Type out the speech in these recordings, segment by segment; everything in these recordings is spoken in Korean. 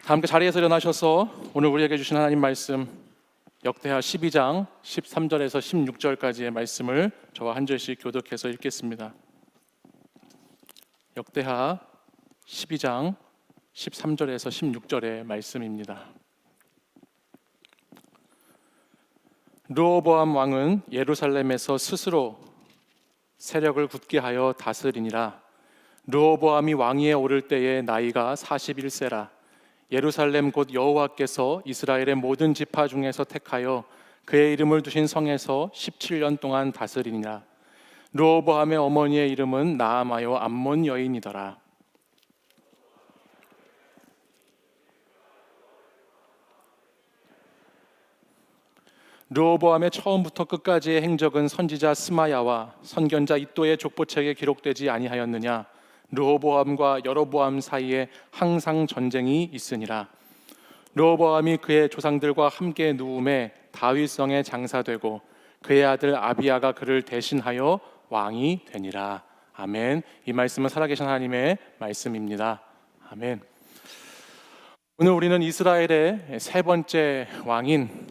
다 함께 자리에서 일어나셔서 오늘 우리에게 주신 하나님 말씀 역대하 12장 13절에서 16절까지의 말씀을 저와 한 절씩 교독해서 읽겠습니다. 역대하 12장 13절에서 16절의 말씀입니다. 르호보암 왕은 예루살렘에서 스스로 세력을 굳게 하여 다스리니라. 르호보암이 왕위에 오를 때에 나이가 41세라. 예루살렘 곧 여호와께서 이스라엘의 모든 지파 중에서 택하여 그의 이름을 두신 성에서 17년 동안 다스리니라. 르호보암의 어머니의 이름은 나아마요 암몬 여인이더라. 르호보암의 처음부터 끝까지의 행적은 선지자 스마야와 선견자 iddo의 족보책에 기록되지 아니하였느냐. 르호보암과 여로보암 사이에 항상 전쟁이 있으니라. 르호보암이 그의 조상들과 함께 누움에 다윗성에 장사되고 그의 아들 아비야가 그를 대신하여 왕이 되니라. 아멘. 이 말씀은 살아계신 하나님의 말씀입니다. 아멘. 오늘 우리는 이스라엘의 세 번째 왕인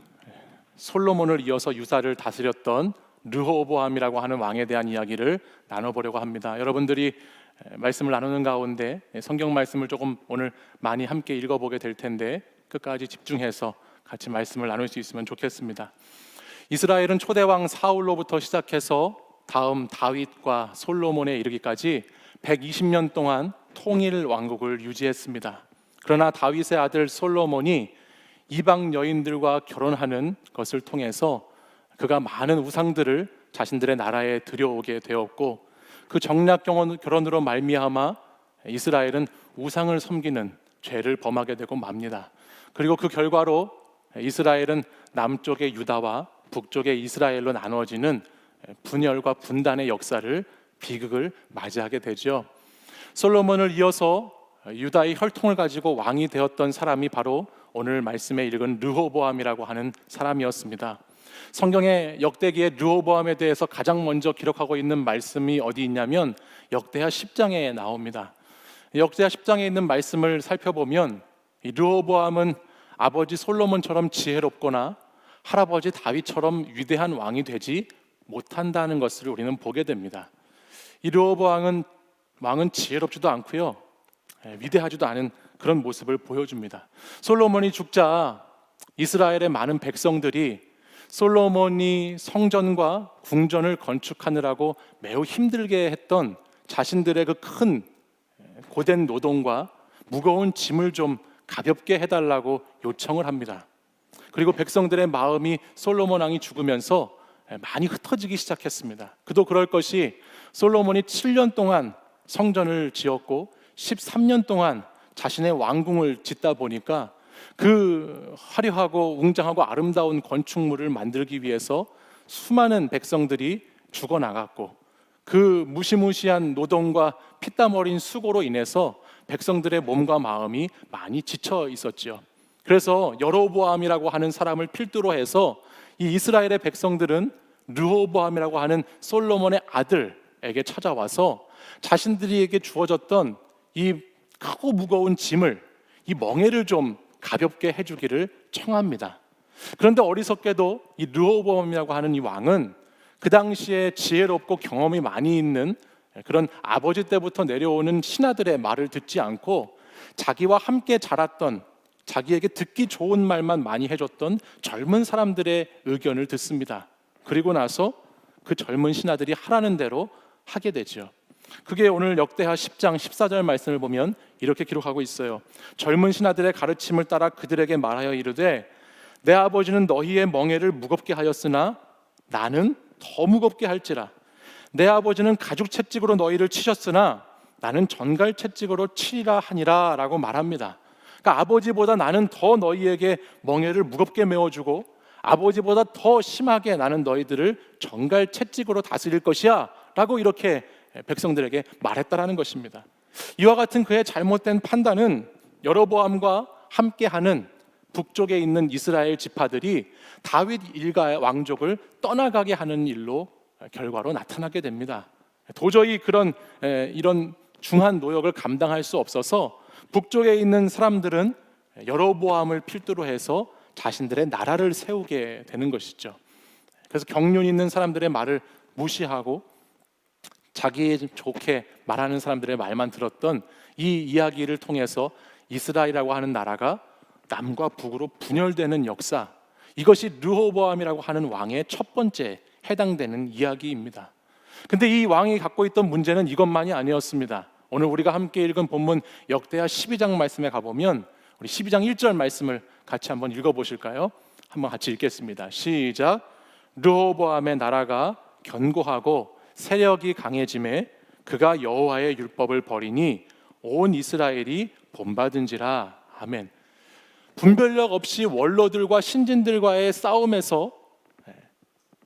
솔로몬을 이어서 유다를 다스렸던 르호보암이라고 하는 왕에 대한 이야기를 나눠보려고 합니다. 여러분들이 말씀을 나누는 가운데 성경 말씀을 조금 오늘 많이 함께 읽어보게 될 텐데 끝까지 집중해서 같이 말씀을 나눌 수 있으면 좋겠습니다. 이스라엘은 초대왕 사울로부터 시작해서 다음 다윗과 솔로몬에 이르기까지 120년 동안 통일 왕국을 유지했습니다. 그러나 다윗의 아들 솔로몬이 이방 여인들과 결혼하는 것을 통해서 그가 많은 우상들을 자신들의 나라에 들여오게 되었고, 그 정략 결혼으로 말미암아 이스라엘은 우상을 섬기는 죄를 범하게 되고 맙니다. 그리고 그 결과로 이스라엘은 남쪽의 유다와 북쪽의 이스라엘로 나누어지는 분열과 분단의 역사를 비극을 맞이하게 되죠. 솔로몬을 이어서 유다의 혈통을 가지고 왕이 되었던 사람이 바로 오늘 말씀에 읽은 르호보암이라고 하는 사람이었습니다. 성경의 역대기의 르호보암에 대해서 가장 먼저 기록하고 있는 말씀이 어디 있냐면 역대하 10장에 나옵니다. 역대하 10장에 있는 말씀을 살펴보면 이 르호보암은 아버지 솔로몬처럼 지혜롭거나 할아버지 다윗처럼 위대한 왕이 되지 못한다는 것을 우리는 보게 됩니다. 이 르호보암은 왕은 지혜롭지도 않고요, 위대하지도 않은 그런 모습을 보여줍니다. 솔로몬이 죽자 이스라엘의 많은 백성들이 솔로몬이 성전과 궁전을 건축하느라고 매우 힘들게 했던 자신들의 그 큰 고된 노동과 무거운 짐을 좀 가볍게 해달라고 요청을 합니다. 그리고 백성들의 마음이 솔로몬 왕이 죽으면서 많이 흩어지기 시작했습니다. 그도 그럴 것이 솔로몬이 7년 동안 성전을 지었고 13년 동안 자신의 왕궁을 짓다 보니까 그 화려하고 웅장하고 아름다운 건축물을 만들기 위해서 수많은 백성들이 죽어나갔고, 그 무시무시한 노동과 피땀 어린 수고로 인해서 백성들의 몸과 마음이 많이 지쳐 있었지요. 그래서 여로보암이라고 하는 사람을 필두로 해서 이 이스라엘의 백성들은 르호보암이라고 하는 솔로몬의 아들에게 찾아와서 자신들에게 주어졌던 이 크고 무거운 짐을, 이 멍에를 좀 가볍게 해주기를 청합니다. 그런데 어리석게도 이 르호보암이라고 하는 이 왕은 그 당시에 지혜롭고 경험이 많이 있는 그런 아버지 때부터 내려오는 신하들의 말을 듣지 않고 자기와 함께 자랐던, 자기에게 듣기 좋은 말만 많이 해줬던 젊은 사람들의 의견을 듣습니다. 그리고 나서 그 젊은 신하들이 하라는 대로 하게 되죠. 그게 오늘 역대하 10장 14절 말씀을 보면 이렇게 기록하고 있어요. 젊은 신하들의 가르침을 따라 그들에게 말하여 이르되 내 아버지는 너희의 멍에를 무겁게 하였으나 나는 더 무겁게 할지라. 내 아버지는 가죽 채찍으로 너희를 치셨으나 나는 전갈 채찍으로 치리라 하니라 라고 말합니다. 그러니까 아버지보다 나는 더 너희에게 멍에를 무겁게 메워주고 아버지보다 더 심하게 나는 너희들을 전갈 채찍으로 다스릴 것이야 라고 이렇게 백성들에게 말했다라는 것입니다. 이와 같은 그의 잘못된 판단은 여로보암과 함께하는 북쪽에 있는 이스라엘 지파들이 다윗 일가 왕족을 떠나가게 하는 일로 결과로 나타나게 됩니다. 도저히 이런 중한 노역을 감당할 수 없어서 북쪽에 있는 사람들은 여로보암을 필두로 해서 자신들의 나라를 세우게 되는 것이죠. 그래서 경륜 있는 사람들의 말을 무시하고 자기 좋게 말하는 사람들의 말만 들었던 이 이야기를 통해서 이스라엘이라고 하는 나라가 남과 북으로 분열되는 역사, 이것이 르호보암이라고 하는 왕의 첫 번째 해당되는 이야기입니다. 근데 이 왕이 갖고 있던 문제는 이것만이 아니었습니다. 오늘 우리가 함께 읽은 본문 역대하 12장 말씀에 가보면 우리 12장 1절 말씀을 같이 한번 읽어보실까요? 한번 같이 읽겠습니다. 시작. 르호보암의 나라가 견고하고 세력이 강해짐에 그가 여호와의 율법을 버리니 온 이스라엘이 본받은지라. 아멘. 분별력 없이 원로들과 신진들과의 싸움에서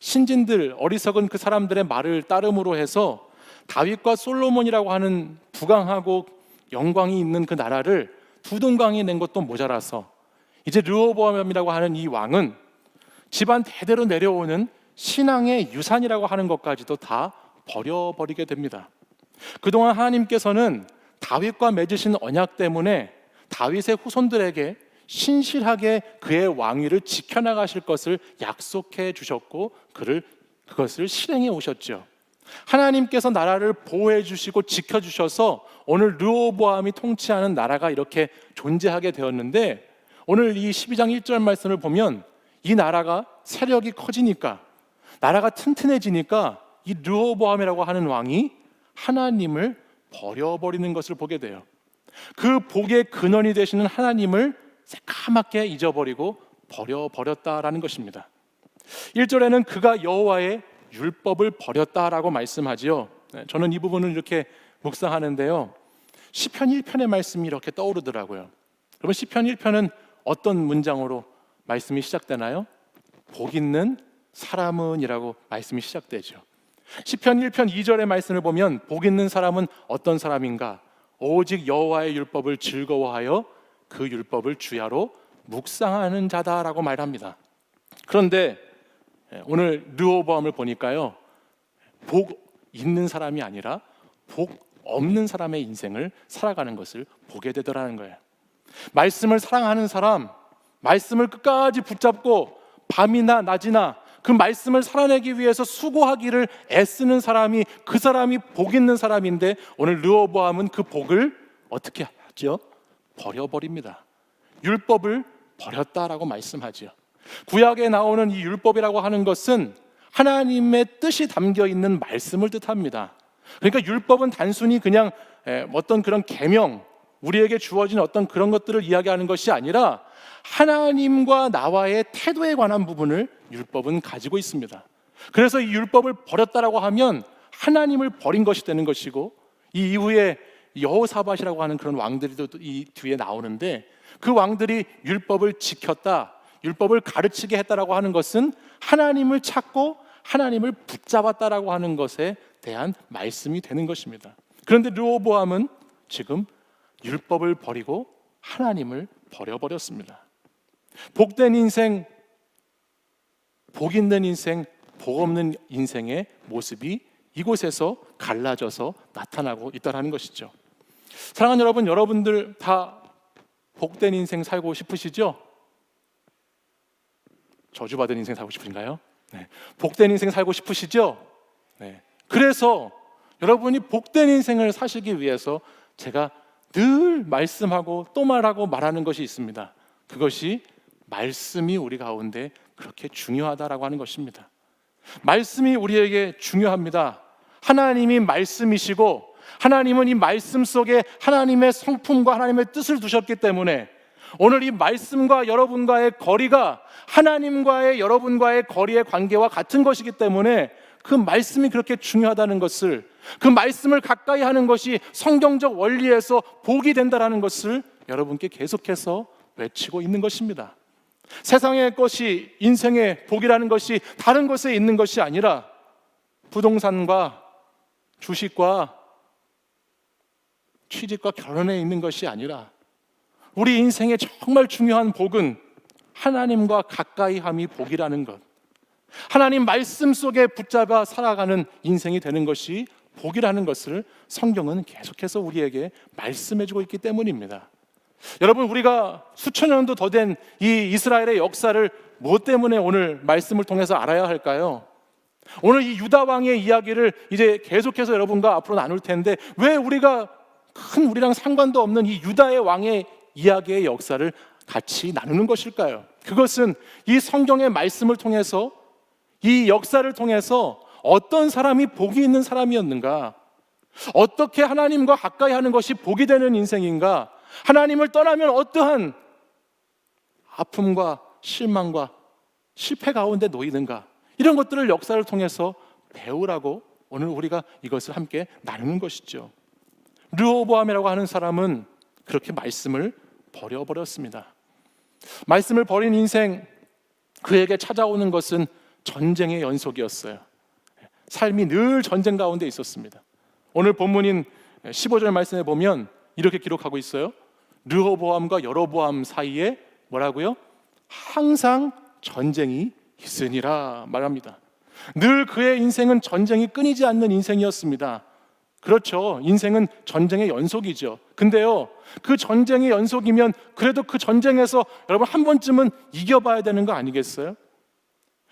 신진들, 어리석은 그 사람들의 말을 따름으로 해서 다윗과 솔로몬이라고 하는 부강하고 영광이 있는 그 나라를 두동강이 낸 것도 모자라서 이제 르호보암이라고 하는 이 왕은 집안 대대로 내려오는 신앙의 유산이라고 하는 것까지도 다 버려버리게 됩니다. 그동안 하나님께서는 다윗과 맺으신 언약 때문에 다윗의 후손들에게 신실하게 그의 왕위를 지켜나가실 것을 약속해 주셨고 그것을 실행해 오셨죠. 하나님께서 나라를 보호해 주시고 지켜주셔서 오늘 르호보암이 통치하는 나라가 이렇게 존재하게 되었는데, 오늘 이 12장 1절 말씀을 보면 이 나라가 세력이 커지니까, 나라가 튼튼해지니까 이 르호보암이라고 하는 왕이 하나님을 버려버리는 것을 보게 돼요. 그 복의 근원이 되시는 하나님을 새까맣게 잊어버리고 버려버렸다라는 것입니다. 1절에는 그가 여호와의 율법을 버렸다라고 말씀하지요. 저는 이 부분을 이렇게 묵상하는데요, 시편 1편의 말씀이 이렇게 떠오르더라고요. 그러면 시편 1편은 어떤 문장으로 말씀이 시작되나요? 복 있는 사람은 이라고 말씀이 시작되죠. 시편 1편 2절의 말씀을 보면 복 있는 사람은 어떤 사람인가? 오직 여호와의 율법을 즐거워하여 그 율법을 주야로 묵상하는 자다라고 말합니다. 그런데 오늘 르호보암을 보니까요, 복 있는 사람이 아니라 복 없는 사람의 인생을 살아가는 것을 보게 되더라는 거예요. 말씀을 사랑하는 사람, 말씀을 끝까지 붙잡고 밤이나 낮이나 그 말씀을 살아내기 위해서 수고하기를 애쓰는 사람이, 그 사람이 복 있는 사람인데, 오늘 르호보암은 그 복을 어떻게 하죠? 버려버립니다. 율법을 버렸다라고 말씀하죠. 구약에 나오는 이 율법이라고 하는 것은 하나님의 뜻이 담겨 있는 말씀을 뜻합니다. 그러니까 율법은 단순히 그냥 어떤 그런 계명, 우리에게 주어진 어떤 그런 것들을 이야기하는 것이 아니라 하나님과 나와의 태도에 관한 부분을 율법은 가지고 있습니다. 그래서 이 율법을 버렸다라고 하면 하나님을 버린 것이 되는 것이고, 이 이후에 여호사밧이라고 하는 그런 왕들이 이 뒤에 나오는데, 그 왕들이 율법을 지켰다, 율법을 가르치게 했다라고 하는 것은 하나님을 찾고 하나님을 붙잡았다라고 하는 것에 대한 말씀이 되는 것입니다. 그런데 르호보암은 지금 율법을 버리고 하나님을 버려버렸습니다. 복된 인생, 복 있는 인생, 복 없는 인생의 모습이 이곳에서 갈라져서 나타나고 있다는 것이죠. 사랑하는 여러분, 여러분들 다 복된 인생 살고 싶으시죠? 저주받은 인생 살고 싶으신가요? 네. 복된 인생 살고 싶으시죠? 네. 그래서 여러분이 복된 인생을 사시기 위해서 제가 늘 말씀하고 또 말하는 것이 있습니다. 그것이 말씀이 우리 가운데 그렇게 중요하다라고 하는 것입니다. 말씀이 우리에게 중요합니다. 하나님이 말씀이시고, 하나님은 이 말씀 속에 하나님의 성품과 하나님의 뜻을 두셨기 때문에 오늘 이 말씀과 여러분과의 거리가 하나님과의 여러분과의 거리의 관계와 같은 것이기 때문에 그 말씀이 그렇게 중요하다는 것을, 그 말씀을 가까이 하는 것이 성경적 원리에서 복이 된다는 것을 여러분께 계속해서 외치고 있는 것입니다. 세상의 것이, 인생의 복이라는 것이 다른 것에 있는 것이 아니라 부동산과 주식과 취직과 결혼에 있는 것이 아니라 우리 인생의 정말 중요한 복은 하나님과 가까이 함이 복이라는 것, 하나님 말씀 속에 붙잡아 살아가는 인생이 되는 것이 복이라는 것을 성경은 계속해서 우리에게 말씀해주고 있기 때문입니다. 여러분, 우리가 수천 년도 더 된 이 이스라엘의 역사를 무엇 때문에 오늘 말씀을 통해서 알아야 할까요? 오늘 이 유다 왕의 이야기를 이제 계속해서 여러분과 앞으로 나눌 텐데, 왜 우리가 큰 우리랑 상관도 없는 이 유다의 왕의 이야기의 역사를 같이 나누는 것일까요? 그것은 이 성경의 말씀을 통해서, 이 역사를 통해서 어떤 사람이 복이 있는 사람이었는가, 어떻게 하나님과 가까이 하는 것이 복이 되는 인생인가, 하나님을 떠나면 어떠한 아픔과 실망과 실패 가운데 놓이는가, 이런 것들을 역사를 통해서 배우라고 오늘 우리가 이것을 함께 나누는 것이죠. 르호보암이라고 하는 사람은 그렇게 말씀을 버려버렸습니다. 말씀을 버린 인생, 그에게 찾아오는 것은 전쟁의 연속이었어요. 삶이 늘 전쟁 가운데 있었습니다. 오늘 본문인 15절 말씀에 보면 이렇게 기록하고 있어요. 르호보암과 여로보암 사이에 뭐라고요? 항상 전쟁이 있으니라 말합니다. 늘 그의 인생은 전쟁이 끊이지 않는 인생이었습니다. 그렇죠. 인생은 전쟁의 연속이죠. 근데요, 그 전쟁의 연속이면 그래도 그 전쟁에서 여러분 한 번쯤은 이겨봐야 되는 거 아니겠어요?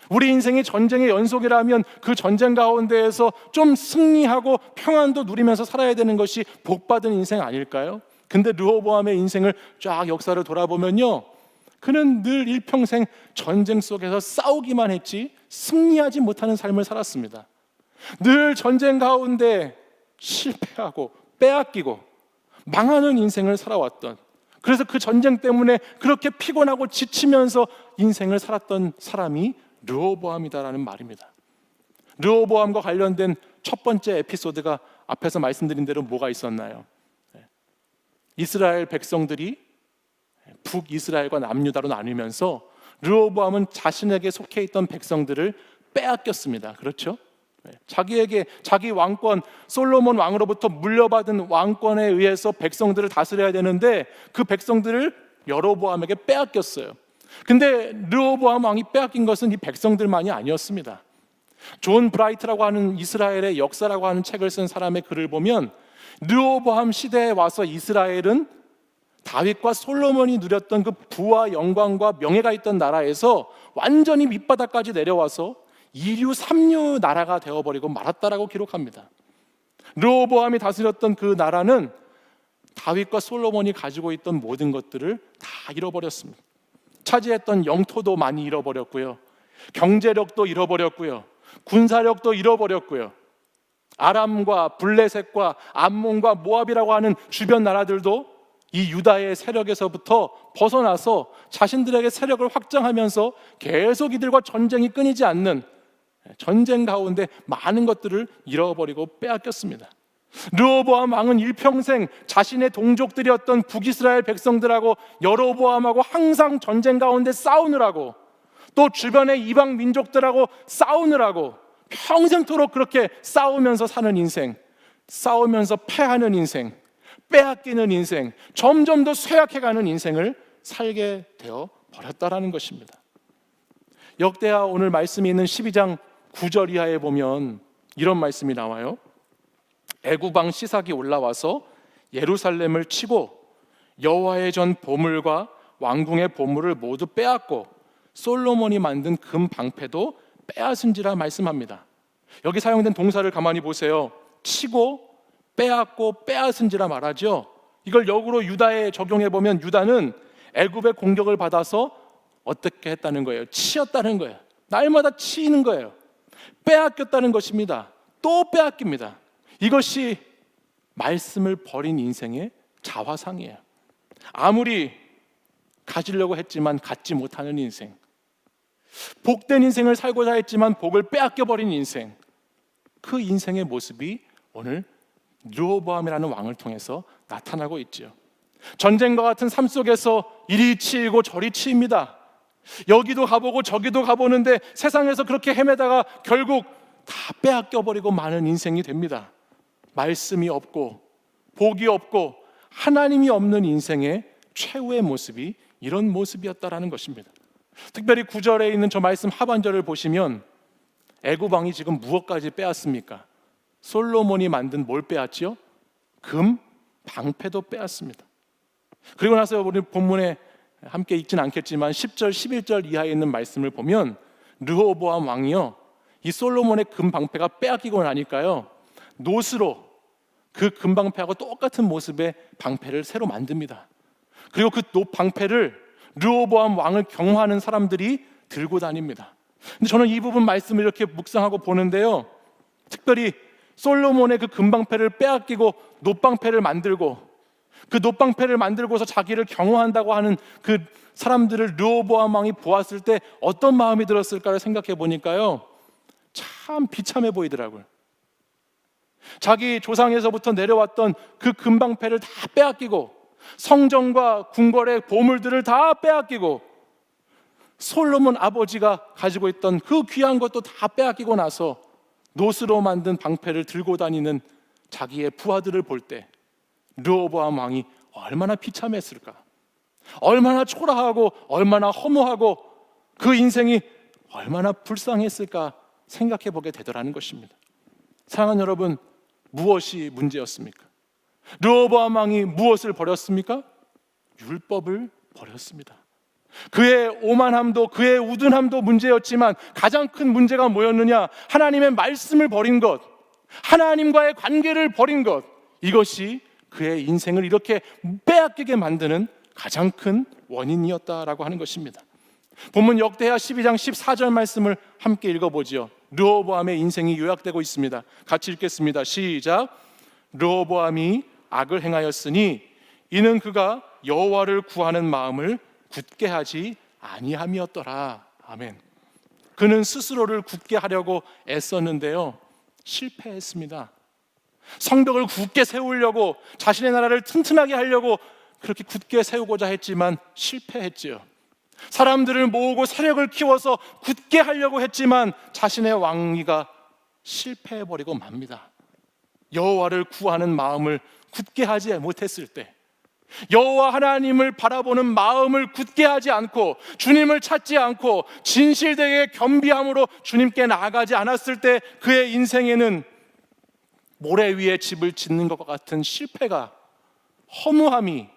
우리 인생이 전쟁의 연속이라면 그 전쟁 가운데에서 좀 승리하고 평안도 누리면서 살아야 되는 것이 복받은 인생 아닐까요? 근데 르호보암의 인생을 쫙 역사를 돌아보면요, 그는 늘 일평생 전쟁 속에서 싸우기만 했지 승리하지 못하는 삶을 살았습니다. 늘 전쟁 가운데 실패하고 빼앗기고 망하는 인생을 살아왔던, 그래서 그 전쟁 때문에 그렇게 피곤하고 지치면서 인생을 살았던 사람이 르호보암이다라는 말입니다. 르호보암과 관련된 첫 번째 에피소드가 앞에서 말씀드린 대로 뭐가 있었나요? 이스라엘 백성들이 북이스라엘과 남유다로 나누면서 르호보암은 자신에게 속해 있던 백성들을 빼앗겼습니다. 그렇죠? 자기 왕권, 솔로몬 왕으로부터 물려받은 왕권에 의해서 백성들을 다스려야 되는데 그 백성들을 여로보암에게 빼앗겼어요. 근데 르호보암 왕이 빼앗긴 것은 이 백성들만이 아니었습니다. 존 브라이트라고 하는 이스라엘의 역사라고 하는 책을 쓴 사람의 글을 보면 르호보암 시대에 와서 이스라엘은 다윗과 솔로몬이 누렸던 그 부와 영광과 명예가 있던 나라에서 완전히 밑바닥까지 내려와서 2류, 3류 나라가 되어버리고 말았다라고 기록합니다. 르호보암이 다스렸던 그 나라는 다윗과 솔로몬이 가지고 있던 모든 것들을 다 잃어버렸습니다. 차지했던 영토도 많이 잃어버렸고요, 경제력도 잃어버렸고요, 군사력도 잃어버렸고요, 아람과 블레셋과 암몬과 모압이라고 하는 주변 나라들도 이 유다의 세력에서부터 벗어나서 자신들에게 세력을 확장하면서 계속 이들과 전쟁이 끊이지 않는 전쟁 가운데 많은 것들을 잃어버리고 빼앗겼습니다. 르호보암 왕은 일평생 자신의 동족들이었던 북이스라엘 백성들하고 여로보암하고 항상 전쟁 가운데 싸우느라고, 또 주변의 이방 민족들하고 싸우느라고 평생토록 그렇게 싸우면서 사는 인생, 싸우면서 패하는 인생, 빼앗기는 인생, 점점 더 쇠약해가는 인생을 살게 되어 버렸다라는 것입니다. 역대하 오늘 말씀이 있는 12장 9절 이하에 보면 이런 말씀이 나와요. 애굽왕 시삭이 올라와서 예루살렘을 치고 여호와의 전 보물과 왕궁의 보물을 모두 빼앗고 솔로몬이 만든 금 방패도 빼앗은지라 말씀합니다. 여기 사용된 동사를 가만히 보세요. 치고 빼앗고 빼앗은지라 말하죠. 이걸 역으로 유다에 적용해 보면 유다는 애굽의 공격을 받아서 어떻게 했다는 거예요? 치였다는 거예요. 날마다 치이는 거예요. 빼앗겼다는 것입니다. 또 빼앗깁니다. 이것이 말씀을 버린 인생의 자화상이에요. 아무리 가지려고 했지만 갖지 못하는 인생, 복된 인생을 살고자 했지만 복을 빼앗겨버린 인생, 그 인생의 모습이 오늘 르호보암이라는 왕을 통해서 나타나고 있죠. 전쟁과 같은 삶 속에서 이리 치이고 저리 치입니다. 여기도 가보고 저기도 가보는데 세상에서 그렇게 헤매다가 결국 다 빼앗겨버리고 마는 인생이 됩니다. 말씀이 없고 복이 없고 하나님이 없는 인생의 최후의 모습이 이런 모습이었다라는 것입니다. 특별히 9절에 있는 저 말씀 하반절을 보시면 애굽 왕이 지금 무엇까지 빼앗습니까? 솔로몬이 만든 뭘 빼앗지요? 금 방패도 빼앗습니다. 그리고 나서 우리 본문에 함께 읽진 않겠지만 10절 11절 이하에 있는 말씀을 보면 르호보암 왕이요, 이 솔로몬의 금방패가 빼앗기고 나니까요, 노스로 그 금방패하고 똑같은 모습의 방패를 새로 만듭니다. 그리고 그 방패를 르호보암 왕을 경호하는 사람들이 들고 다닙니다. 근데 저는 이 부분 말씀을 이렇게 묵상하고 보는데요, 특별히 솔로몬의 그 금방패를 빼앗기고 놋방패를 만들고, 그 놋방패를 만들고서 자기를 경호한다고 하는 그 사람들을 르호보암 왕이 보았을 때 어떤 마음이 들었을까를 생각해 보니까요, 참 비참해 보이더라고요. 자기 조상에서부터 내려왔던 그 금방패를 다 빼앗기고, 성전과 궁궐의 보물들을 다 빼앗기고, 솔로몬 아버지가 가지고 있던 그 귀한 것도 다 빼앗기고 나서 노스로 만든 방패를 들고 다니는 자기의 부하들을 볼 때 르호보암 왕이 얼마나 비참했을까, 얼마나 초라하고 얼마나 허무하고 그 인생이 얼마나 불쌍했을까 생각해 보게 되더라는 것입니다. 사랑하는 여러분, 무엇이 문제였습니까? 르호보암 왕이 무엇을 버렸습니까? 율법을 버렸습니다. 그의 오만함도 그의 우둔함도 문제였지만 가장 큰 문제가 뭐였느냐? 하나님의 말씀을 버린 것, 하나님과의 관계를 버린 것, 이것이 그의 인생을 이렇게 빼앗기게 만드는 가장 큰 원인이었다라고 하는 것입니다. 본문 역대하 12장 14절 말씀을 함께 읽어보지요. 르호보암의 인생이 요약되고 있습니다. 같이 읽겠습니다. 시작. 르호보암이 악을 행하였으니 이는 그가 여호와를 구하는 마음을 굳게 하지 아니함이었더라. 아멘. 그는 스스로를 굳게 하려고 애썼는데요, 실패했습니다. 성벽을 굳게 세우려고, 자신의 나라를 튼튼하게 하려고 그렇게 굳게 세우고자 했지만 실패했지요. 사람들을 모으고 세력을 키워서 굳게 하려고 했지만 자신의 왕위가 실패해버리고 맙니다. 여호와를 구하는 마음을 굳게 하지 못했을 때, 여호와 하나님을 바라보는 마음을 굳게 하지 않고, 주님을 찾지 않고 진실되게 겸비함으로 주님께 나아가지 않았을 때 그의 인생에는 모래 위에 집을 짓는 것과 같은 실패가, 허무함이,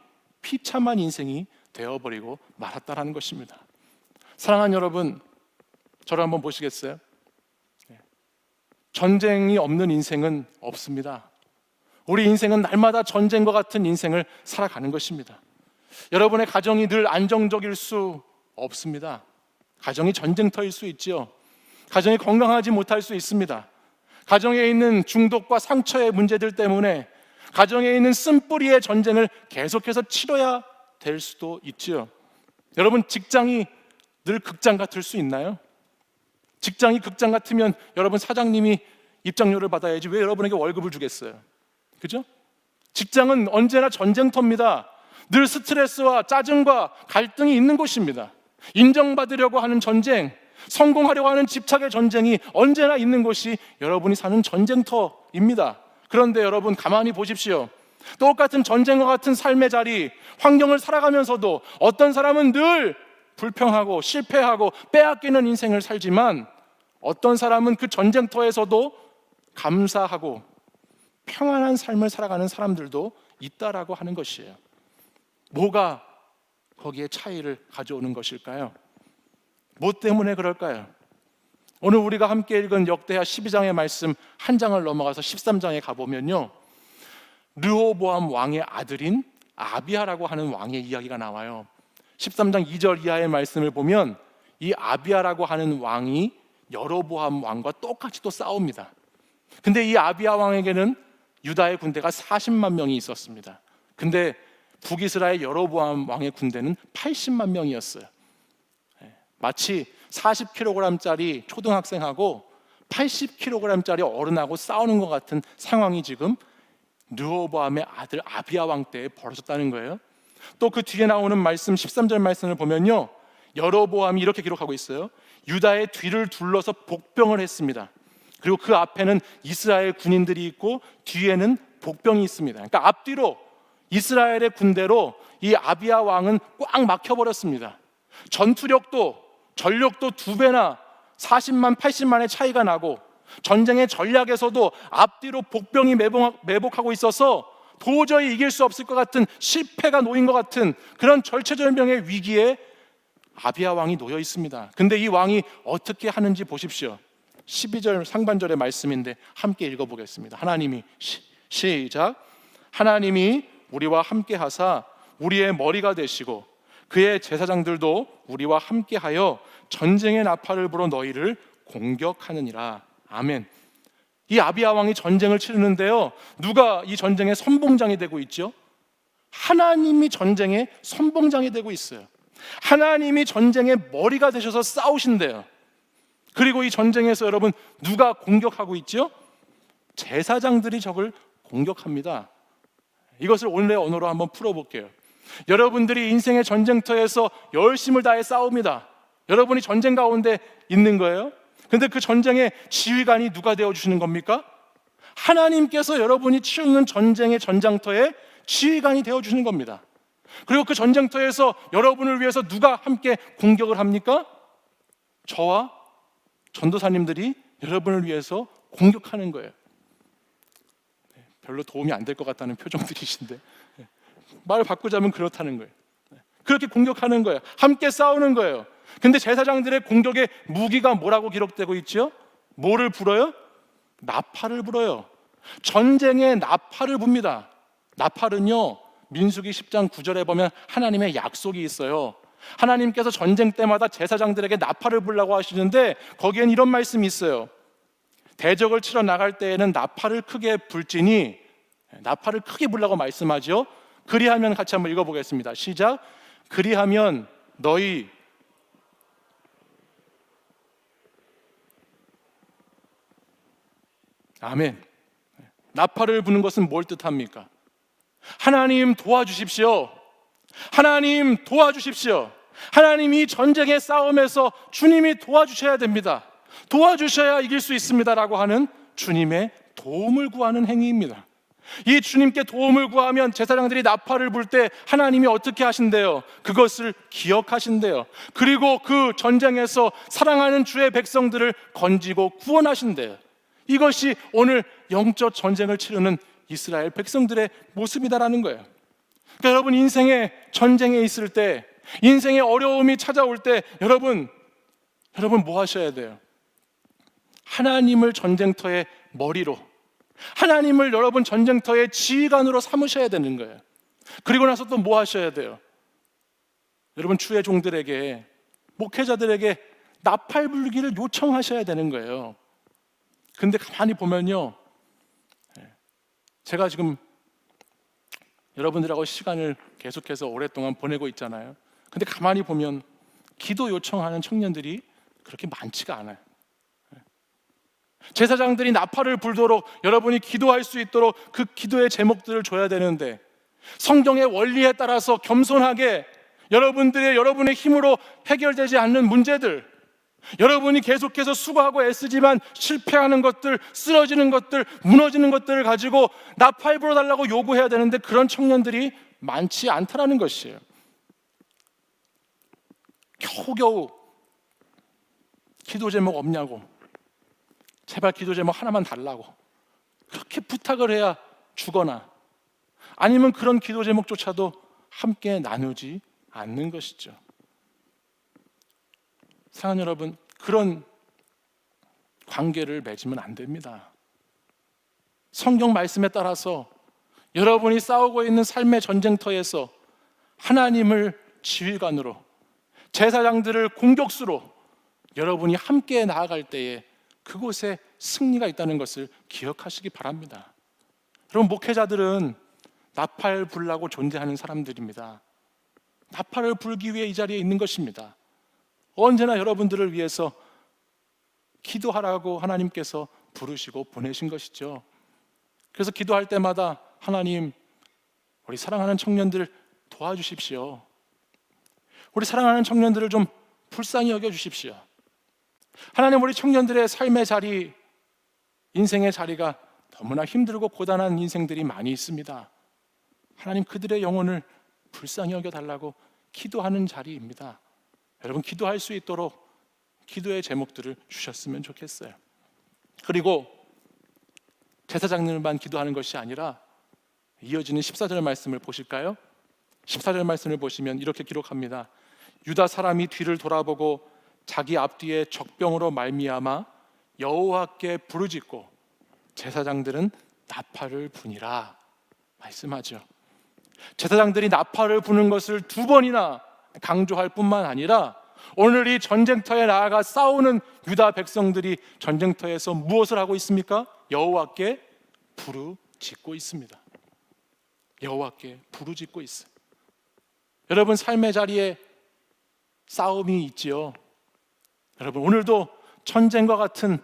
비참한 인생이 되어버리고 말았다라는 것입니다. 사랑하는 여러분, 저를 한번 보시겠어요? 전쟁이 없는 인생은 없습니다. 우리 인생은 날마다 전쟁과 같은 인생을 살아가는 것입니다. 여러분의 가정이 늘 안정적일 수 없습니다. 가정이 전쟁터일 수 있지요. 가정이 건강하지 못할 수 있습니다. 가정에 있는 중독과 상처의 문제들 때문에 가정에 있는 쓴뿌리의 전쟁을 계속해서 치러야 될 수도 있지요. 여러분, 직장이 늘 극장 같을 수 있나요? 직장이 극장 같으면 여러분 사장님이 입장료를 받아야지 왜 여러분에게 월급을 주겠어요? 그죠? 직장은 언제나 전쟁터입니다. 늘 스트레스와 짜증과 갈등이 있는 곳입니다. 인정받으려고 하는 전쟁, 성공하려고 하는 집착의 전쟁이 언제나 있는 곳이 여러분이 사는 전쟁터입니다. 그런데 여러분 가만히 보십시오. 똑같은 전쟁과 같은 삶의 자리, 환경을 살아가면서도 어떤 사람은 늘 불평하고 실패하고 빼앗기는 인생을 살지만 어떤 사람은 그 전쟁터에서도 감사하고 평안한 삶을 살아가는 사람들도 있다라고 하는 것이에요. 뭐가 거기에 차이를 가져오는 것일까요? 뭐 때문에 그럴까요? 오늘 우리가 함께 읽은 역대하 12장의 말씀 한 장을 넘어가서 13장에 가보면요, 르호보암 왕의 아들인 아비야라고 하는 왕의 이야기가 나와요. 13장 2절 이하의 말씀을 보면 이 아비야라고 하는 왕이 여로보암 왕과 똑같이 또 싸웁니다. 근데 이 아비야 왕에게는 유다의 군대가 40만 명이 있었습니다. 근데 북이스라엘 여로보암 왕의 군대는 80만 명이었어요. 마치 40kg짜리 초등학생하고 80kg짜리 어른하고 싸우는 것 같은 상황이 지금 르호보암의 아들 아비야 왕 때에 벌어졌다는 거예요. 또 그 뒤에 나오는 말씀 13절 말씀을 보면요, 여로보암이 이렇게 기록하고 있어요. 유다의 뒤를 둘러서 복병을 했습니다. 그리고 그 앞에는 이스라엘 군인들이 있고 뒤에는 복병이 있습니다. 그러니까 앞뒤로 이스라엘의 군대로 이 아비야 왕은 꽉 막혀버렸습니다. 전투력도 전력도 2배나 40만 80만의 차이가 나고 전쟁의 전략에서도 앞뒤로 복병이 매복하고 있어서 도저히 이길 수 없을 것 같은 실패가 놓인 것 같은 그런 절체절명의 위기에 아비야 왕이 놓여 있습니다. 근데 이 왕이 어떻게 하는지 보십시오. 12절 상반절의 말씀인데 함께 읽어보겠습니다. 하나님이 시작. 하나님이 우리와 함께 하사 우리의 머리가 되시고 그의 제사장들도 우리와 함께하여 전쟁의 나팔을 불어 너희를 공격하느니라. 아멘. 이 아비야 왕이 전쟁을 치르는데요, 누가 이 전쟁의 선봉장이 되고 있죠? 하나님이 전쟁의 선봉장이 되고 있어요. 하나님이 전쟁의 머리가 되셔서 싸우신대요. 그리고 이 전쟁에서 여러분 누가 공격하고 있죠? 제사장들이 적을 공격합니다. 이것을 오늘의 언어로 한번 풀어볼게요. 여러분들이 인생의 전쟁터에서 열심을 다해 싸웁니다. 여러분이 전쟁 가운데 있는 거예요. 근데 그 전쟁의 지휘관이 누가 되어주시는 겁니까? 하나님께서 여러분이 치르는 전쟁의 전장터에 지휘관이 되어주시는 겁니다. 그리고 그 전쟁터에서 여러분을 위해서 누가 함께 공격을 합니까? 저와 전도사님들이 여러분을 위해서 공격하는 거예요. 별로 도움이 안 될 것 같다는 표정들이신데 말을 바꾸자면 그렇다는 거예요. 그렇게 공격하는 거예요. 함께 싸우는 거예요. 근데 제사장들의 공격의 무기가 뭐라고 기록되고 있죠? 뭐를 불어요? 나팔을 불어요. 전쟁의 나팔을 붑니다. 나팔은요, 민수기 10장 9절에 보면 하나님의 약속이 있어요. 하나님께서 전쟁 때마다 제사장들에게 나팔을 불라고 하시는데 거기엔 이런 말씀이 있어요. 대적을 치러 나갈 때에는 나팔을 크게 불지니, 나팔을 크게 불라고 말씀하죠. 그리하면 같이 한번 읽어보겠습니다. 시작. 그리하면 너희 아멘. 나팔을 부는 것은 뭘 뜻합니까? 하나님 도와주십시오. 하나님 도와주십시오. 하나님이 전쟁의 싸움에서 주님이 도와주셔야 됩니다. 도와주셔야 이길 수 있습니다라고 하는 주님의 도움을 구하는 행위입니다. 이 주님께 도움을 구하면 제사장들이 나팔을 불 때 하나님이 어떻게 하신대요? 그것을 기억하신대요. 그리고 그 전쟁에서 사랑하는 주의 백성들을 건지고 구원하신대요. 이것이 오늘 영적 전쟁을 치르는 이스라엘 백성들의 모습이다라는 거예요. 그러니까 여러분 인생의 전쟁에 있을 때, 인생의 어려움이 찾아올 때 여러분 뭐 하셔야 돼요? 하나님을 전쟁터의 머리로, 하나님을 여러분 전쟁터의 지휘관으로 삼으셔야 되는 거예요. 그리고 나서 또 뭐 하셔야 돼요? 여러분 주의 종들에게, 목회자들에게 나팔 불기를 요청하셔야 되는 거예요. 근데 가만히 보면요, 제가 지금 여러분들하고 시간을 계속해서 오랫동안 보내고 있잖아요. 근데 가만히 보면 기도 요청하는 청년들이 그렇게 많지가 않아요. 제사장들이 나팔을 불도록 여러분이 기도할 수 있도록 그 기도의 제목들을 줘야 되는데, 성경의 원리에 따라서 겸손하게 여러분의 힘으로 해결되지 않는 문제들, 여러분이 계속해서 수고하고 애쓰지만 실패하는 것들, 쓰러지는 것들, 무너지는 것들을 가지고 나팔 불어달라고 요구해야 되는데 그런 청년들이 많지 않다라는 것이에요. 겨우겨우 기도 제목 없냐고, 제발 기도 제목 하나만 달라고 그렇게 부탁을 해야 주거나, 아니면 그런 기도 제목조차도 함께 나누지 않는 것이죠. 사랑하는 여러분, 그런 관계를 맺으면 안 됩니다. 성경 말씀에 따라서 여러분이 싸우고 있는 삶의 전쟁터에서 하나님을 지휘관으로, 제사장들을 공격수로 여러분이 함께 나아갈 때에 그곳에 승리가 있다는 것을 기억하시기 바랍니다. 여러분, 목회자들은 나팔 불라고 존재하는 사람들입니다. 나팔을 불기 위해 이 자리에 있는 것입니다. 언제나 여러분들을 위해서 기도하라고 하나님께서 부르시고 보내신 것이죠. 그래서 기도할 때마다 하나님, 우리 사랑하는 청년들 도와주십시오. 우리 사랑하는 청년들을 좀 불쌍히 여겨주십시오. 하나님, 우리 청년들의 삶의 자리, 인생의 자리가 너무나 힘들고 고단한 인생들이 많이 있습니다. 하나님, 그들의 영혼을 불쌍히 여겨달라고 기도하는 자리입니다. 여러분, 기도할 수 있도록 기도의 제목들을 주셨으면 좋겠어요. 그리고 제사장들만 기도하는 것이 아니라 이어지는 14절 말씀을 보실까요? 14절 말씀을 보시면 이렇게 기록합니다. 유다 사람이 뒤를 돌아보고 자기 앞뒤에 적병으로 말미암아 여호와께 부르짖고 제사장들은 나팔을 부니라 말씀하죠. 제사장들이 나팔을 부는 것을 2번이나 강조할 뿐만 아니라 오늘 이 전쟁터에 나아가 싸우는 유다 백성들이 전쟁터에서 무엇을 하고 있습니까? 여호와께 부르짖고 있습니다. 여호와께 부르짖고 있어요. 여러분, 삶의 자리에 싸움이 있지요. 여러분, 오늘도 전쟁과 같은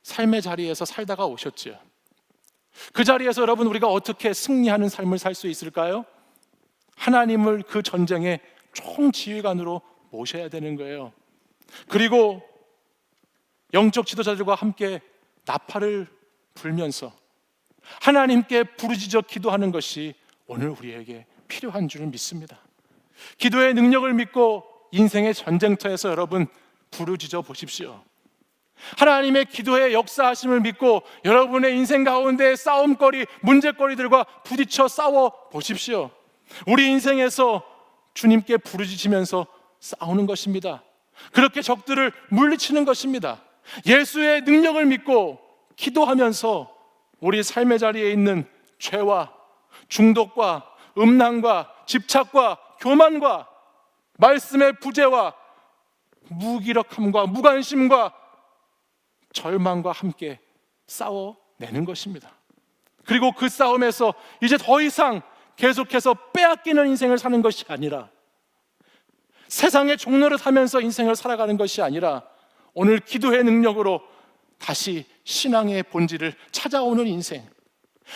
삶의 자리에서 살다가 오셨지요. 그 자리에서 여러분, 우리가 어떻게 승리하는 삶을 살 수 있을까요? 하나님을 그 전쟁의 총지휘관으로 모셔야 되는 거예요. 그리고 영적 지도자들과 함께 나팔을 불면서 하나님께 부르짖어 기도하는 것이 오늘 우리에게 필요한 줄을 믿습니다. 기도의 능력을 믿고 인생의 전쟁터에서 여러분 부르짖어 보십시오. 하나님의 기도의 역사하심을 믿고 여러분의 인생 가운데 싸움거리, 문제거리들과 부딪혀 싸워 보십시오. 우리 인생에서 주님께 부르짖으면서 싸우는 것입니다. 그렇게 적들을 물리치는 것입니다. 예수의 능력을 믿고 기도하면서 우리 삶의 자리에 있는 죄와 중독과 음란과 집착과 교만과 말씀의 부재와 무기력함과 무관심과 절망과 함께 싸워내는 것입니다. 그리고 그 싸움에서 이제 더 이상 계속해서 빼앗기는 인생을 사는 것이 아니라, 세상의 종로를 타면서 인생을 살아가는 것이 아니라 오늘 기도의 능력으로 다시 신앙의 본질을 찾아오는 인생,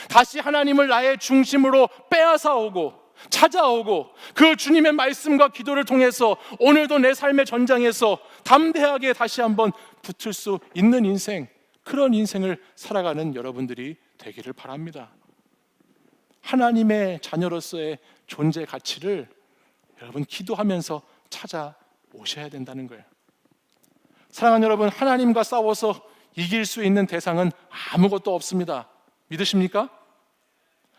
다시 하나님을 나의 중심으로 빼앗아오고 찾아오고 그 주님의 말씀과 기도를 통해서 오늘도 내 삶의 전장에서 담대하게 다시 한번 붙을 수 있는 인생, 그런 인생을 살아가는 여러분들이 되기를 바랍니다. 하나님의 자녀로서의 존재 가치를 여러분 기도하면서 찾아오셔야 된다는 거예요. 사랑하는 여러분, 하나님과 싸워서 이길 수 있는 대상은 아무것도 없습니다. 믿으십니까?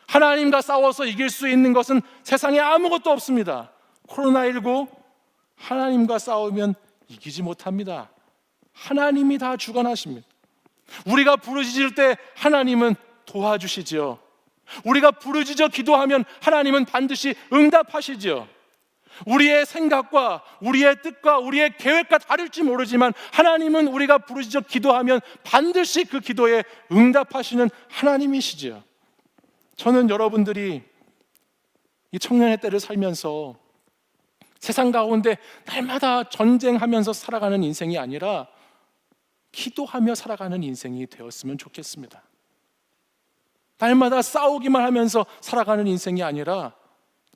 하나님과 싸워서 이길 수 있는 것은 세상에 아무것도 없습니다. 코로나19 하나님과 싸우면 이기지 못합니다. 하나님이 다 주관하십니다. 우리가 부르짖을 때 하나님은 도와주시지요. 우리가 부르짖어 기도하면 하나님은 반드시 응답하시지요. 우리의 생각과 우리의 뜻과 우리의 계획과 다를지 모르지만 하나님은 우리가 부르짖어 기도하면 반드시 그 기도에 응답하시는 하나님이시지요. 저는 여러분들이 이 청년의 때를 살면서 세상 가운데 날마다 전쟁하면서 살아가는 인생이 아니라 기도하며 살아가는 인생이 되었으면 좋겠습니다. 날마다 싸우기만 하면서 살아가는 인생이 아니라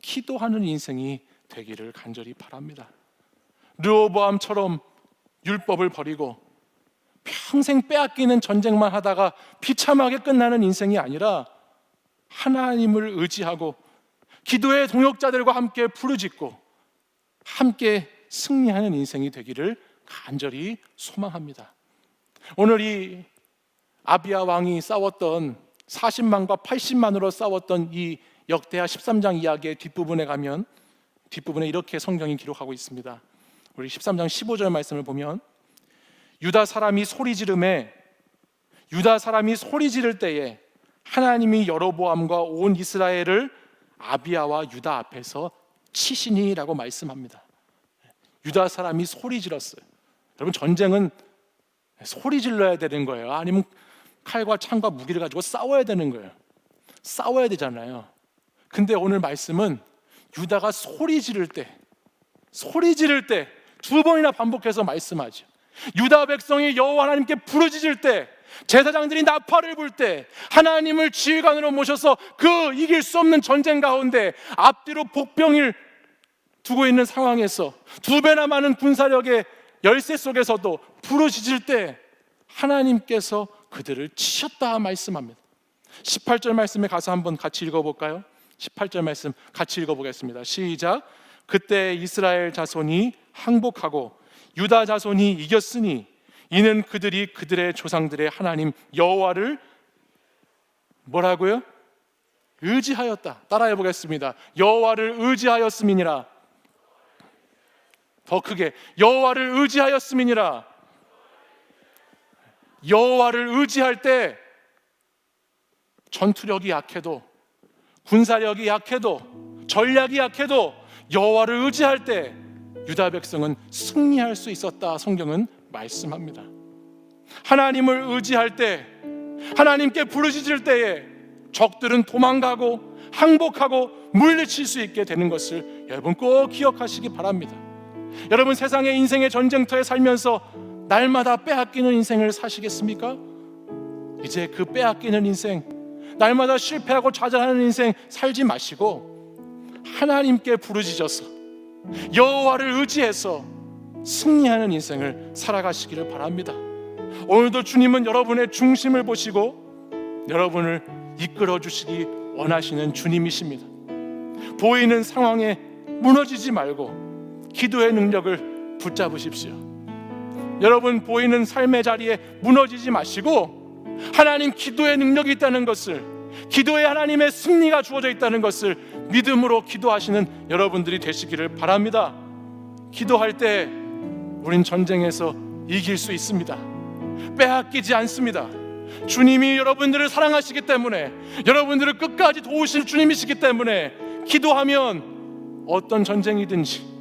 기도하는 인생이 되기를 간절히 바랍니다. 르호보암처럼 율법을 버리고 평생 빼앗기는 전쟁만 하다가 비참하게 끝나는 인생이 아니라 하나님을 의지하고 기도의 동역자들과 함께 부르짖고 함께 승리하는 인생이 되기를 간절히 소망합니다. 오늘 이 아비야 왕이 싸웠던 40만과 80만으로 싸웠던 이 역대하 13장 이야기의 뒷부분에 가면 뒷부분에 이렇게 성경이 기록하고 있습니다. 우리 13장 15절 말씀을 보면 유다 사람이 소리 지를 때에 하나님이 여로보암과 온 이스라엘을 아비야와 유다 앞에서 치시니라고 말씀합니다. 유다 사람이 소리 질렀어요. 여러분, 전쟁은 소리 질러야 되는 거예요. 아니면 칼과 창과 무기를 가지고 싸워야 되는 거예요. 싸워야 되잖아요. 근데 오늘 말씀은 유다가 소리 지를 때 2번이나 반복해서 말씀하죠. 유다 백성이 여호와 하나님께 부르짖을 때, 제사장들이 나팔을 불 때, 하나님을 지휘관으로 모셔서 그 이길 수 없는 전쟁 가운데 앞뒤로 복병을 두고 있는 상황에서 2배나 많은 군사력의 열세 속에서도 부르짖을 때 하나님께서 그들을 치셨다 말씀합니다. 18절 말씀에 가서 한번 같이 읽어볼까요? 18절 말씀 같이 읽어보겠습니다. 시작. 그때 이스라엘 자손이 항복하고 유다 자손이 이겼으니 이는 그들이 그들의 조상들의 하나님 여호와를 뭐라고요? 의지하였다. 따라해 보겠습니다. 여호와를 의지하였음이니라. 더 크게, 여호와를 의지하였음이니라. 여호와를 의지할 때 전투력이 약해도, 군사력이 약해도, 전략이 약해도 여호와를 의지할 때 유다 백성은 승리할 수 있었다. 성경은 말씀합니다. 하나님을 의지할 때, 하나님께 부르짖을 때에 적들은 도망가고 항복하고 물리칠 수 있게 되는 것을 여러분 꼭 기억하시기 바랍니다. 여러분, 세상의 인생의 전쟁터에 살면서 날마다 빼앗기는 인생을 사시겠습니까? 이제 그 빼앗기는 인생, 날마다 실패하고 좌절하는 인생 살지 마시고 하나님께 부르짖어서 여호와를 의지해서 승리하는 인생을 살아가시기를 바랍니다. 오늘도 주님은 여러분의 중심을 보시고 여러분을 이끌어 주시기 원하시는 주님이십니다. 보이는 상황에 무너지지 말고 기도의 능력을 붙잡으십시오. 여러분, 보이는 삶의 자리에 무너지지 마시고 하나님 기도의 능력이 있다는 것을, 기도에 하나님의 승리가 주어져 있다는 것을 믿음으로 기도하시는 여러분들이 되시기를 바랍니다. 기도할 때 우린 전쟁에서 이길 수 있습니다. 빼앗기지 않습니다. 주님이 여러분들을 사랑하시기 때문에, 여러분들을 끝까지 도우실 주님이시기 때문에 기도하면 어떤 전쟁이든지,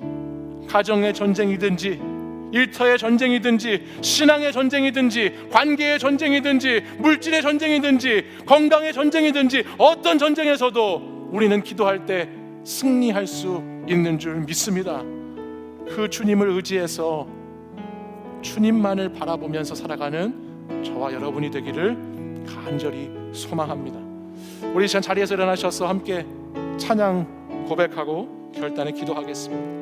가정의 전쟁이든지, 일터의 전쟁이든지, 신앙의 전쟁이든지, 관계의 전쟁이든지, 물질의 전쟁이든지, 건강의 전쟁이든지, 어떤 전쟁에서도 우리는 기도할 때 승리할 수 있는 줄 믿습니다. 그 주님을 의지해서 주님만을 바라보면서 살아가는 저와 여러분이 되기를 간절히 소망합니다. 우리 시간 자리에서 일어나셔서 함께 찬양 고백하고 결단에 기도하겠습니다.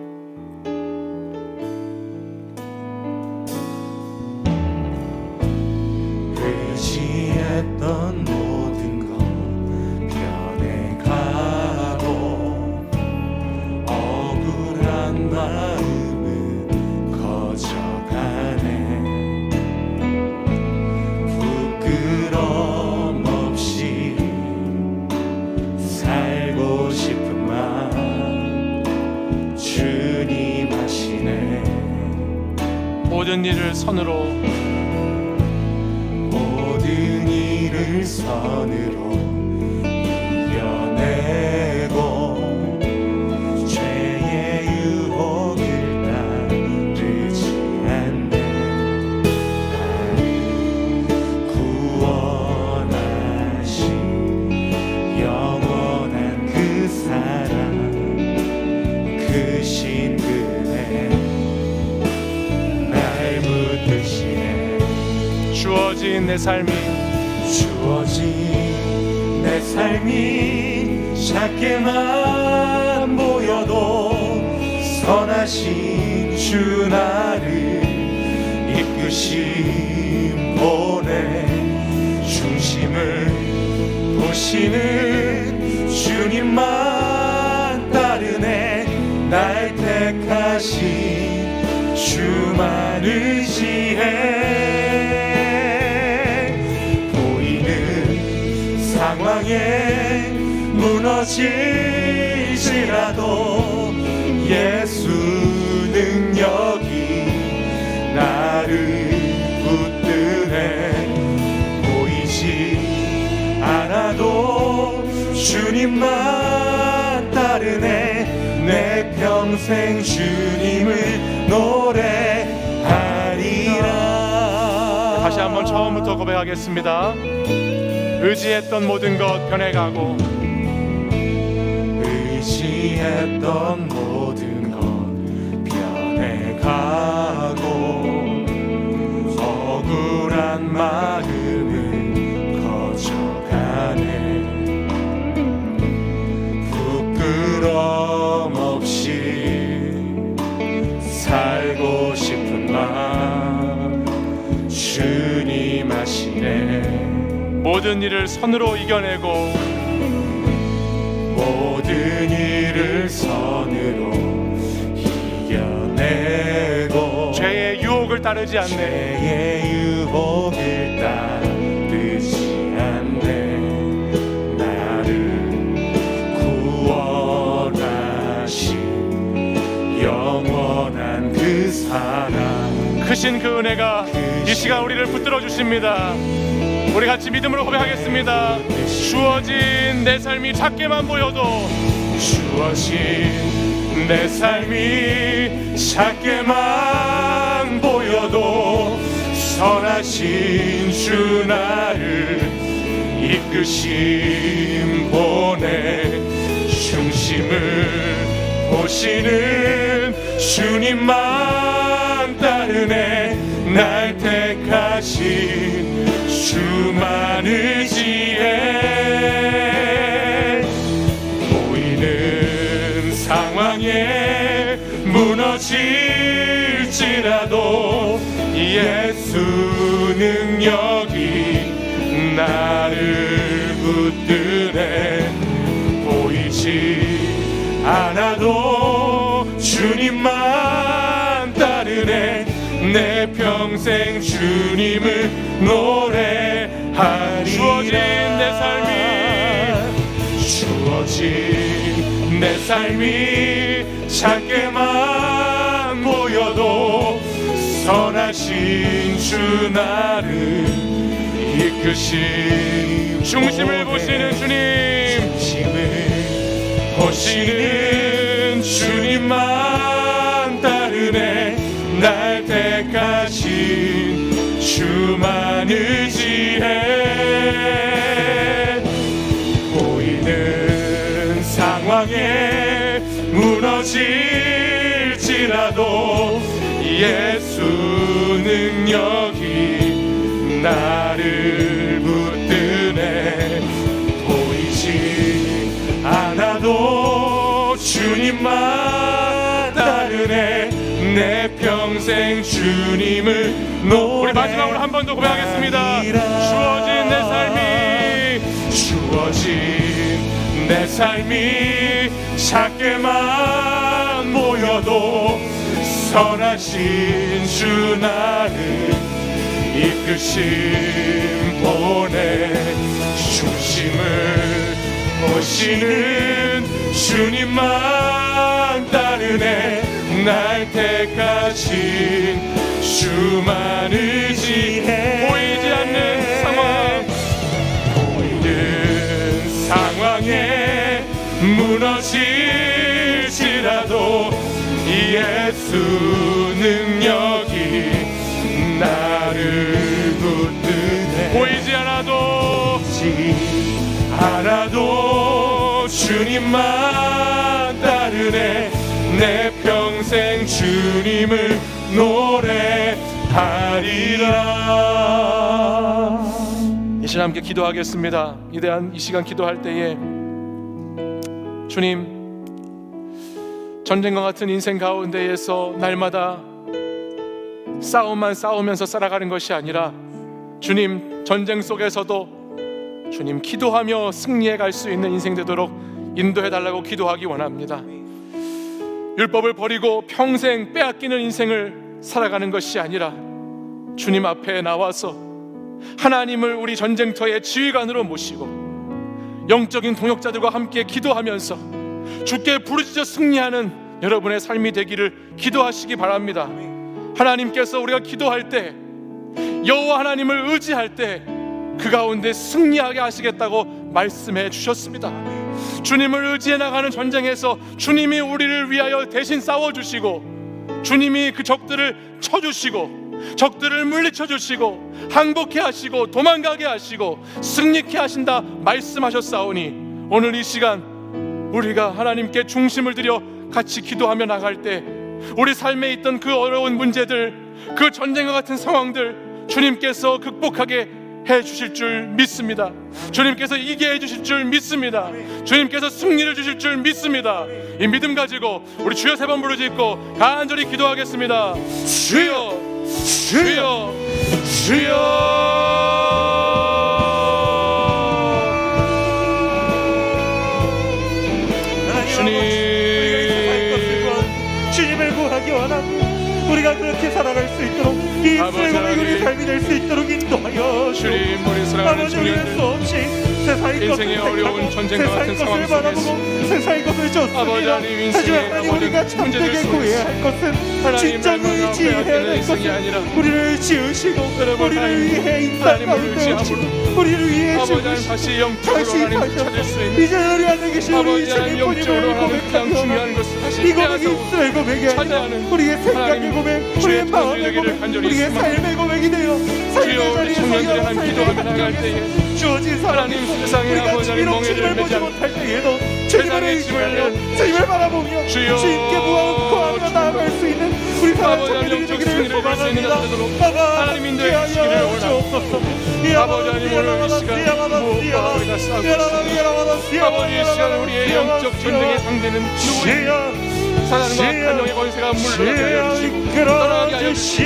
의지했던 모든 것 변해가고 억울한 마음은 커져가네. 부끄럼 없이 살고 싶은 마음 주님 하시네. 모든 일을 선으로 선으로 이겨내고 죄의 유혹을 따르지 않네. 나를 구원하신 영원한 그 사랑, 그 신금에 날 붙드시네. 주어진 내 삶이 작게만 보여도 선하신 주 나를 이끄심 보내. 중심을 보시는 주님만 따르네. 날 택하신 주만 의지해. 상황에 무너질지라도 예수 능력이 나를 붙드네. 보이지 않아도 주님만 따르네. 내 평생 주님을 노래하리라. 다시 한번 처음부터 고백하겠습니다. 의지했던 모든 것 변해가고, 의지했던 모든 것 변해가고 억울한 마음은 커져가네. 부끄럼 없이 살고 싶은 마음 주님 하시네. 모든 일을 선으로 이겨내고, 모든 일을 선으로 이겨내고 죄의 유혹을 따르지 않네. 죄의 유혹을 따르지 않네. 나를 영원한 그 사랑 크신 그 은혜가 이 시간 우리를 붙들어 주십니다. 우리 같이 믿음으로 고백하겠습니다. 주어진 내 삶이 작게만 보여도 주어진 내 삶이 작게만 보여도 선하신 주 나를 이끄심 보내 중심을 보시는 주님만 따르네 날 택하신 주만 의지해 보이는 상황에 무너질지라도 예수 능력이 나를 붙드네 보이지 않아도 주님만 따르네 내 평생 주님을 노래하리라 주어진 내 삶이 작게만 보여도 선하신 주 나를 이끄신 중심을 보시는 주님 중심을 보시는 주님만 따르네 날 택하신 주만 의지해 보이는 상황에 무너질지라도 예수 능력이 나를 붙드네 보이지 않아도 주님만 따르네 내 평생 주님을 노래하리라 우리 마지막으로 한 번 더 고백하겠습니다. 주어진 내 삶이 작게만 보여도 선하신 주 나를 이끄심 보내 중심을 보시는 주님만 따르네 날 택하신 주만 의지해 보이지 않는 상황에 무너질지라도 예수 능력이 나를 붙드네 보이지 않아도 주님만 따르네 내 평생 주님을 노래하리라. 이 시간 함께 기도하겠습니다. 이 시간 기도할 때에 주님 전쟁과 같은 인생 가운데에서 날마다 싸움만 싸우면서 살아가는 것이 아니라 주님 전쟁 속에서도 주님 기도하며 승리해 갈 수 있는 인생 되도록 인도해 달라고 기도하기 원합니다. 율법을 버리고 평생 빼앗기는 인생을 살아가는 것이 아니라 주님 앞에 나와서 하나님을 우리 전쟁터의 지휘관으로 모시고 영적인 동역자들과 함께 기도하면서 주께 부르짖어 승리하는 여러분의 삶이 되기를 기도하시기 바랍니다. 하나님께서 우리가 기도할 때 여호와 하나님을 의지할 때 그 가운데 승리하게 하시겠다고 말씀해 주셨습니다. 주님을 의지해 나가는 전쟁에서 주님이 우리를 위하여 대신 싸워주시고 주님이 그 적들을 쳐주시고 적들을 물리쳐 주시고 항복해 하시고 도망가게 하시고 승리케 하신다 말씀하셨사오니 오늘 이 시간 우리가 하나님께 중심을 들여 같이 기도하며 나갈 때 우리 삶에 있던 그 어려운 문제들 그 전쟁과 같은 상황들 주님께서 극복하게 해주실 줄 믿습니다. 주님께서 이기게 해주실 줄 믿습니다. 주님께서 승리를 주실 줄 믿습니다. 이 믿음 가지고 우리 주여 3번 부르짖고 간절히 기도하겠습니다. 주여 주여 주여 주님을 구하기 원하고 우리가 그렇게 살아갈 수 있도록 이 세상의 우리 삶이 될 수 있도록 인도하여 주님 우리 사랑하는 아버지 우리는 주님 수없이 세상의 인생의 것을 어려운 택하고 전쟁과 같은 세상의 것을 상황 바라보고 세상의 것을 아버지 줬습니다. 하나님, 인생의 하지만 하나님, 우리가 모든 문제들 참되게 구해야 할 것은 하나님 진정을 얼마나 의지해야 빼앗기는 할 인생이 것은 아니라 우리를 지으시고 여러분, 우리를 하나님, 위해 이 땅 하나님을 가운데 의지함으로 오시고 우리를 위해 아버지 하나님 죽으시고 다시 영적으로 다시 하나님 가셔서 찾을 수 있는 이제 우리 안에 계신 우리 아버지 하나님 주님 영적으로 본인을 하나님 가장 중요한 고백하며 것을 다시 이 고백이 빼앗아 입술의 고백이 아니라 찾아가는 우리의 생각의 하나님, 고백, 주의 우리의 마음의 되기를 고백, 간절히 우리의 소망합니다. 삶의 고백이 되어 주여 삶의 우리 자리에서 청년들이 여러 하나님 삶의 기도하며 나갈 환경에 때에 주어진 사람이 하나님 세상에 우리가 아버지 하나님 주님을 멍에를 보지 매지 않고 못할 때에도 주님을 세상의 짐을 의지하며 주님을 바라보며 주여 주님께 구하며 나아갈 수 있는 우리 사랑 아버지 하나님 청년들이 영적 되기를 승리를 이룰 수 있는 자 되도록 하나님 인도해 주시기를 원합니다. 아버지 하나님 오늘 이 시간 무엇보다 우리가 싸우고 있습니다. 아버지 이 시간 우리의 영적 전쟁의 상대는 누구입니까? 사단과 간영의 권세가 물러나게 하여 주시고 떠나게 하여 주시고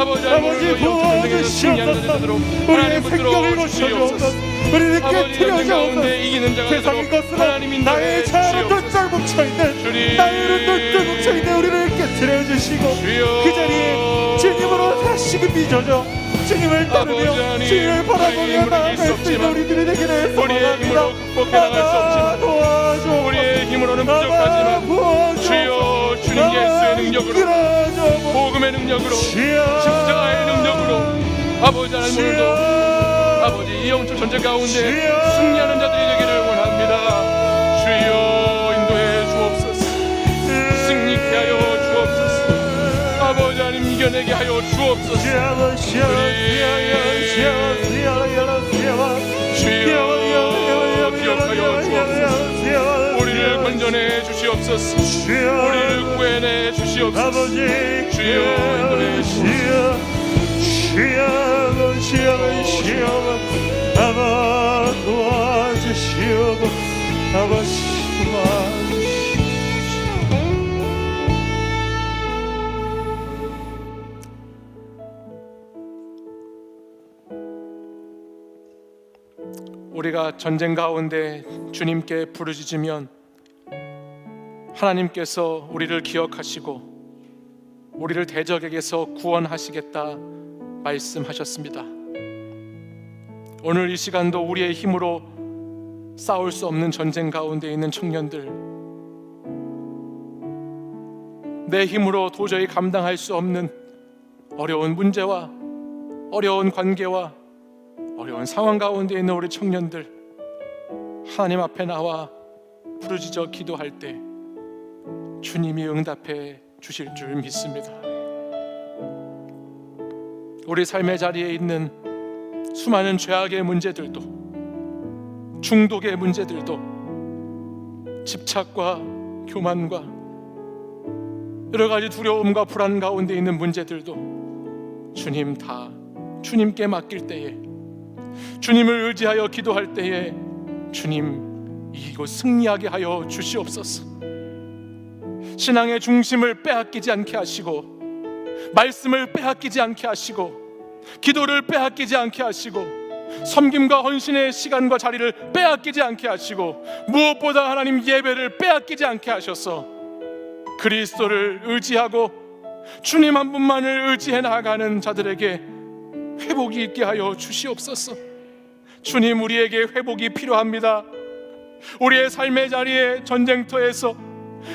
아버지 하나님 오늘 영적 전쟁에서 승리하는 자 되도록 하나님 붙들어 주시옵소서. 우리를 아버지 전쟁 깨뜨려 가운데 이기는 자가 세상의 되도록 것으로 하나님 인도해 나의 차로 주시옵소서. 똘똘 뭉쳐있는 주님. 나의 똘똘 뭉쳐있는 우리를 깨뜨려 주시고 주여. 그 자리에 주님으로 다시금 빚어져 주님을 따르며 아버지 하나님, 주님을 우리의 바라보며 힘으로 나아갈 이길 수 수 있는 없지만 우리들이 되기를 우리의 힘으로 소망합니다. 극복해 나갈 수 없지만 도와줘 우리의 힘으로는 부족하지만 주여 주님의 예수의 능력으로 복음의 능력으로 십자가의 능력으로 아버지 하나님 오늘도 아버지 이 영적 전쟁 가운데 승리하는 자들이 되기를 원합니다. 주여 인도해 주옵소서. 승리케 하여 주옵소서. 아버지 하나님 이겨내게 하여 주옵소서. 주여 기억하여 주옵소서. 우리를 건져내 주시옵소서. 우리를 구해내 주시옵소서. 주여 인도해 주옵소서. 아바 도와주시옵 아바 우리가 전쟁 가운데 주님께 부르짖으면 하나님께서 우리를 기억하시고 우리를 대적에게서 구원하시겠다 말씀하셨습니다. 오늘 이 시간도 우리의 힘으로 싸울 수 없는 전쟁 가운데 있는 청년들, 내 힘으로 도저히 감당할 수 없는 어려운 문제와 어려운 관계와 어려운 상황 가운데 있는 우리 청년들, 하나님 앞에 나와 부르짖어 기도할 때 주님이 응답해 주실 줄 믿습니다. 우리 삶의 자리에 있는 수많은 죄악의 문제들도, 중독의 문제들도, 집착과 교만과 여러 가지 두려움과 불안 가운데 있는 문제들도 주님 다 주님께 맡길 때에, 주님을 의지하여 기도할 때에 주님 이곳 승리하게 하여 주시옵소서. 신앙의 중심을 빼앗기지 않게 하시고, 말씀을 빼앗기지 않게 하시고, 기도를 빼앗기지 않게 하시고, 섬김과 헌신의 시간과 자리를 빼앗기지 않게 하시고, 무엇보다 하나님 예배를 빼앗기지 않게 하셔서 그리스도를 의지하고 주님 한 분만을 의지해 나가는 자들에게 회복이 있게 하여 주시옵소서. 주님, 우리에게 회복이 필요합니다. 우리의 삶의 자리에 전쟁터에서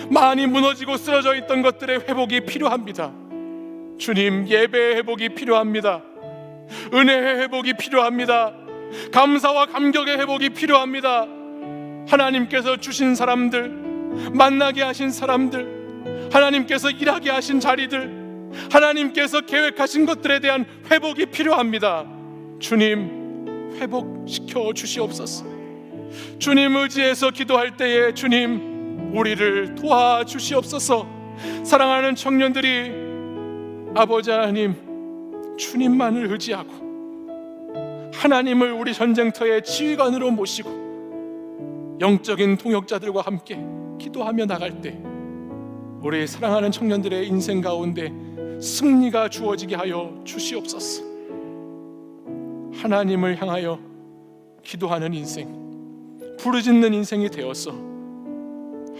많이 무너지고 쓰러져 있던 것들의 회복이 필요합니다. 주님, 예배의 회복이 필요합니다. 은혜의 회복이 필요합니다. 감사와 감격의 회복이 필요합니다. 하나님께서 주신 사람들, 만나게 하신 사람들, 하나님께서 일하게 하신 자리들, 하나님께서 계획하신 것들에 대한 회복이 필요합니다. 주님, 회복시켜 주시옵소서. 주님 의지해서 기도할 때에 주님 우리를 도와주시옵소서. 사랑하는 청년들이 아버지 하나님 주님만을 의지하고 하나님을 우리 전쟁터의 지휘관으로 모시고 영적인 동역자들과 함께 기도하며 나갈 때 우리 사랑하는 청년들의 인생 가운데 승리가 주어지게 하여 주시옵소서. 하나님을 향하여 기도하는 인생, 부르짖는 인생이 되어서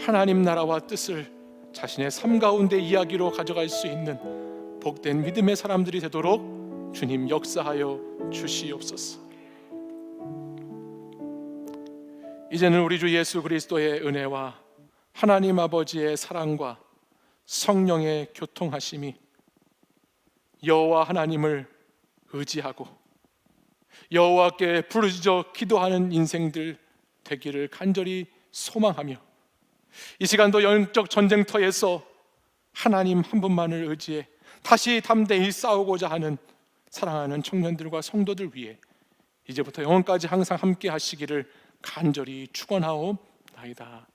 하나님 나라와 뜻을 자신의 삶 가운데 이야기로 가져갈 수 있는 복된 믿음의 사람들이 되도록 주님 역사하여 주시옵소서. 이제는 우리 주 예수 그리스도의 은혜와 하나님 아버지의 사랑과 성령의 교통하심이 여호와 하나님을 의지하고 여호와께 부르짖어 기도하는 인생들 되기를 간절히 소망하며, 이 시간도 영적 전쟁터에서 하나님 한 분만을 의지해 다시 담대히 싸우고자 하는 사랑하는 청년들과 성도들 위해 이제부터 영원까지 항상 함께 하시기를 간절히 축원하옵나이다.